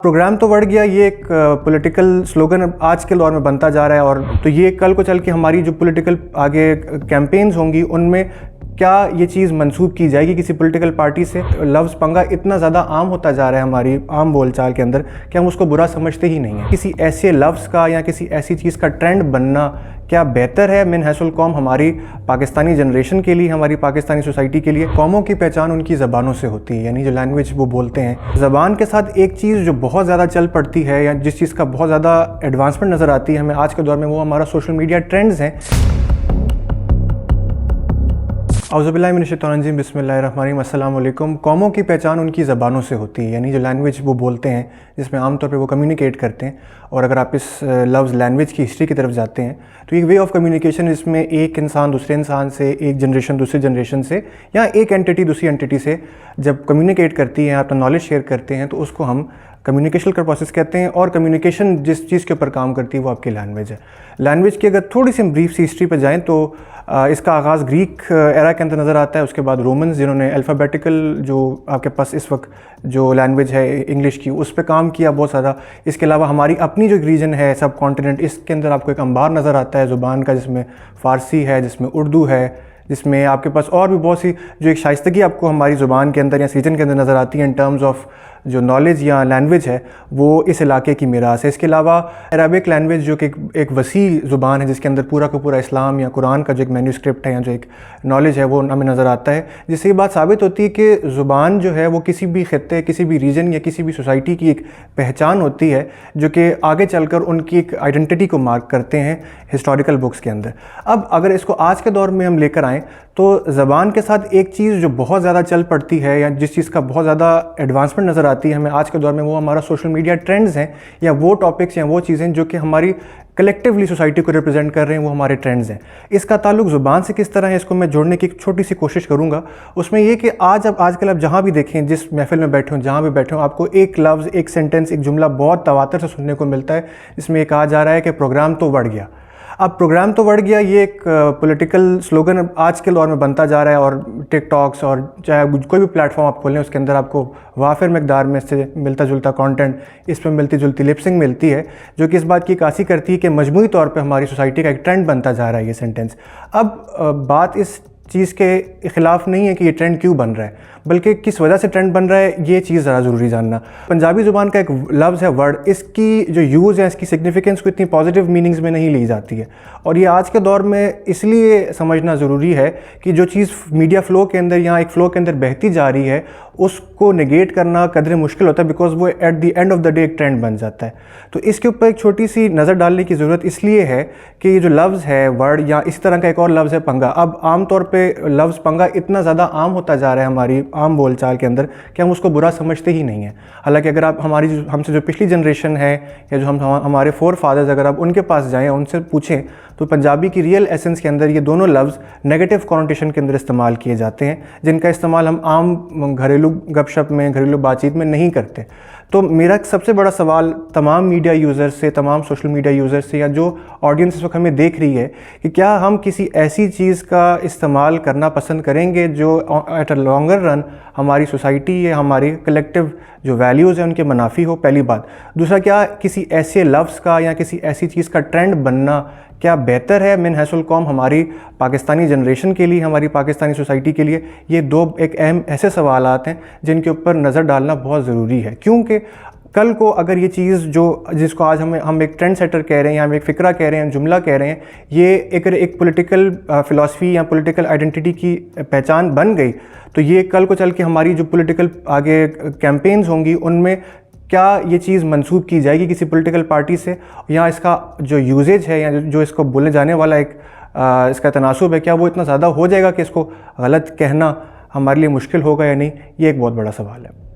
Programme तो बढ़ गया, ये एक पॉलिटिकल स्लोगन आज के दौर में बनता जा रहा है। और तो ये कल को चल के हमारी जो पॉलिटिकल आगे कैंपेन्स होंगी उनमें क्या ये चीज़ मंसूब की जाएगी किसी पॉलिटिकल पार्टी से। लफ्ज़ पंगा इतना ज़्यादा आम होता जा रहा है हमारी आम बोलचाल के अंदर कि हम उसको बुरा समझते ही नहीं हैं। किसी ऐसे लफ्ज़ का या किसी ऐसी चीज़ का ट्रेंड बनना क्या बेहतर है मिन हैसुल कौम हमारी पाकिस्तानी जनरेशन के लिए, हमारी पाकिस्तानी सोसाइटी के लिए। कौमों की पहचान उनकी ज़बानों से होती है, यानी जो लैंग्वेज वो बोलते हैं। ज़बान के साथ एक चीज़ जो बहुत ज़्यादा चल पड़ती है या जिस चीज़ का बहुत ज़्यादा एडवांसमेंट नज़र आती है हमें आज के दौर में, वो हमारा सोशल मीडिया ट्रेंड्स हैं। औज़ुबिल्लाहिमिनश्शैतानिर्रजीम बिस्मिल्लाहिर्रहमानिर्रहीम अस्सलाम वालेकुम। कौमों की पहचान उनकी ज़बानों से होती है, यानी जो लैंग्वेज वो बोलते हैं जिसमें आमतौर पे वो कम्युनिकेट करते हैं। और अगर आप इस लफ्ज़ लैंग्वेज की हिस्ट्री की तरफ जाते हैं तो एक वे ऑफ कम्युनिकेशन इसमें एक इंसान दूसरे इंसान से, एक जनरेशन दूसरी जनरेशन से, या एक एंटिटी दूसरी एंटिटी से जब कम्युनिकेट करती है, अपना नॉलेज शेयर करते हैं, तो उसको हम कम्युनिकेशन का प्रोसेस कहते हैं। और कम्युनिकेशन जिस चीज़ के ऊपर काम करती है वो आपकी लैंग्वेज है। लैंग्वेज की अगर थोड़ी सी ब्रीफ सी हिस्ट्री पर जाएँ तो इसका आगाज़ ग्रीक एरा के अंदर नज़र आता है। उसके बाद रोमन्स जिन्होंने अल्फ़ाबेटिकल जो आपके पास इस वक्त जो लैंग्वेज है इंग्लिश की, उस पर काम किया बहुत ज़्यादा। इसके अलावा हमारी अपनी जो रीजन है सब कॉन्टिनेंट, इसके अंदर आपको एक अंबार नज़र आता है ज़ुबान का, जिसमें फ़ारसी है, जिसमें उर्दू है, जिसमें आपके पास और भी बहुत सी जो एक शाइस्तगी आपको हमारी ज़ुबान के अंदर या रीजन के अंदर नज़र आती है इन टर्म्स ऑफ जो नॉलेज या लैंग्वेज है वो इस इलाके की मीरास है। इसके अलावा अरबिक लैंग्वेज जो कि एक वसी ज़ुबान है जिसके अंदर पूरा का पूरा इस्लाम या कुरान का जो एक मैन्यूस्क्रिप्ट है या जो एक नॉलेज है वो हमें नज़र आता है। जिससे ये बात साबित होती है कि ज़ुबान जो है वो किसी भी खित्ते, किसी भी रीजन या किसी भी सोसाइटी की एक पहचान होती है जो कि आगे चलकर उनकी एक आइडेंटिटी को मार्क करते हैं हिस्टोरिकल बुक्स के अंदर। अब अगर इसको आज के दौर में हम लेकर आएँ तो ज़बान के साथ एक चीज़ जो बहुत ज़्यादा चल पड़ती है या जिस चीज़ का बहुत ज़्यादा एडवांसमेंट नज़र आती है हमें आज के दौर में, वो हमारा सोशल मीडिया ट्रेंड्स हैं, या वो टॉपिक्स या वो चीज़ें जो कि हमारी कलेक्टिवली सोसाइटी को रिप्रेजेंट कर रहे हैं, वो हमारे ट्रेंड्स हैं। इसका ताल्लुक ज़ुबान से किस तरह है इसको मैं जोड़ने की एक छोटी सी कोशिश करूँगा। उसमें ये कि आजकल आप जहाँ भी देखें, जिस महफिल में बैठे हो, जहाँ भी बैठे हो, आपको एक लफ्ज़, एक सेंटेंस, एक जुमला बहुत तवातर से सुनने को मिलता है जिसमें ये कहा जा रहा है कि प्रोग्राम तो बढ़ गया। अब प्रोग्राम तो बढ़ गया, ये एक पॉलिटिकल स्लोगन आज के दौर में बनता जा रहा है। और टिकटॉक्स और चाहे कोई भी प्लेटफॉर्म आप खोलें उसके अंदर आपको वाफिर मकदार में से मिलता जुलता कंटेंट, इस पर मिलती जुलती लिपसिंग मिलती है, जो कि इस बात की कासी करती है कि मजमूई तौर पे हमारी सोसाइटी का एक ट्रेंड बनता जा रहा है ये सेंटेंस। अब बात इस चीज़ के ख़िलाफ़ नहीं है कि ये ट्रेंड क्यों बन रहा है, बल्कि किस वजह से ट्रेंड बन रहा है ये चीज़ ज़रा ज़रूरी जानना। पंजाबी ज़ुबान का एक लफ्ज़ है वर्ड, इसकी जो यूज़ है, इसकी सिग्निफिकेंस को इतनी पॉजिटिव मीनिंग्स में नहीं ली जाती है। और ये आज के दौर में इसलिए समझना ज़रूरी है कि जो चीज़ मीडिया फ़्लो के अंदर या एक फ़्लो के अंदर बहती जा रही है उसको नेगेट करना कदरे मुश्किल होता है, बिकॉज वो at the end of the day एक ट्रेंड बन जाता है। तो इसके ऊपर एक छोटी सी नज़र डालने की ज़रूरत इसलिए है कि ये जो लफ्ज़ है वर्ड, या इस तरह का एक और लफ्ज़ है पंगा। अब आम तौर पे लफ्ज़ पंगा इतना ज़्यादा आम होता जा रहा है हमारी आम बोलचाल के अंदर कि हम उसको बुरा समझते ही नहीं हैं। हालांकि अगर आप हमसे जो पिछली जनरेशन है या जो हमारे फोर फादर्स, अगर आप उनके पास जाएँ, उनसे पूछें तो पंजाबी की रियल एसेंस के अंदर ये दोनों लफ्ज़ नेगेटिव कॉनोटेशन के अंदर इस्तेमाल किए जाते हैं, जिनका इस्तेमाल हम आम घरेलू गपशप में, घरेलू बातचीत में नहीं करते। तो मेरा सबसे बड़ा सवाल तमाम मीडिया यूज़र्स से, तमाम सोशल मीडिया यूज़र्स से, या जो ऑडियंस इस वक्त हमें देख रही है, कि क्या हम किसी ऐसी चीज़ का इस्तेमाल करना पसंद करेंगे जो एट अ लॉन्गर रन हमारी सोसाइटी या हमारी कलेक्टिव जो वैल्यूज़ हैं उनके मुनाफी हो, पहली बात। दूसरा, क्या किसी ऐसे लफ्ज़ का या किसी ऐसी चीज़ का ट्रेंड बनना क्या बेहतर है मिन हैसुल कौम हमारी पाकिस्तानी जनरेशन के लिए, हमारी पाकिस्तानी सोसाइटी के लिए। ये दो एक अहम ऐसे सवालात हैं जिनके ऊपर नज़र डालना बहुत ज़रूरी है, क्योंकि कल को अगर ये चीज़ जिसको आज हम एक ट्रेंड सेटर कह रहे हैं, या हम एक फ़िक्रा कह रहे हैं, जुमला कह रहे हैं, ये एक पॉलिटिकल फ़िलासफ़ी या पॉलिटिकल आइडेंटिटी की पहचान बन गई, तो ये कल को चल के हमारी जो पॉलिटिकल आगे कैंपेन्स होंगी उनमें क्या ये चीज़ मंसूब की जाएगी किसी पॉलिटिकल पार्टी से, या इसका जो यूजेज है या जो इसको बोले जाने वाला एक इसका तनासुब है, क्या वो इतना ज़्यादा हो जाएगा कि इसको गलत कहना हमारे लिए मुश्किल होगा या नहीं। ये एक बहुत बड़ा सवाल है।